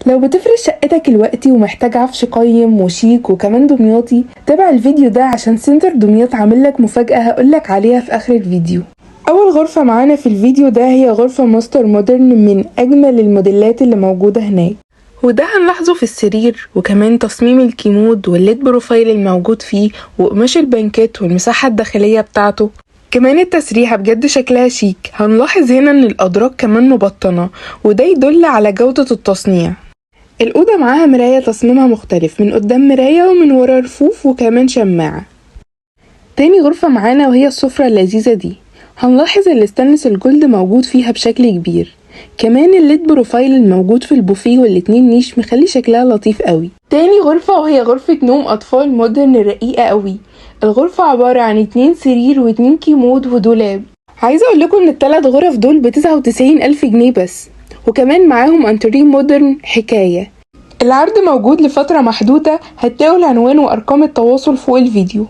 لو بتفرش شقتك الوقتي ومحتاج عفش قيم وشيك وكمان دمياطي، تابع الفيديو ده عشان سنتر دمياط عاملك مفاجأة هقولك عليها في آخر الفيديو. أول غرفة معانا في الفيديو ده هي غرفة ماستر مودرن من أجمل الموديلات اللي موجودة هناك، وده هنلاحظه في السرير وكمان تصميم الكيمود والليد بروفايل الموجود فيه وقماش البنكات والمساحة الداخلية بتاعته. كمان التسريحة بجد شكلها شيك. هنلاحظ هنا ان الأدراج كمان مبطنة وده يدل على جودة التصنيع. الأوضة معاها مراية تصميمها مختلف، من قدام مراية ومن ورا رفوف وكمان شماعة. تاني غرفة معانا وهي السفرة اللذيذة دي، هنلاحظ الستانلس الجولد موجود فيها بشكل كبير، كمان الليد بروفايل الموجود في البوفيه والاتنين نيش مخلي شكلها لطيف قوي. تاني غرفة وهي غرفة نوم أطفال مودرن رقيقة قوي. الغرفة عبارة عن 2 سرير و2 كيمود ودولاب. عايزة اقول لكم ان ال3 غرف دول ب99,000 جنيه بس، وكمان معاهم انتريه مودرن حكاية. العرض موجود لفترة محدودة، هتلاقوا العنوان وارقام التواصل فوق الفيديو.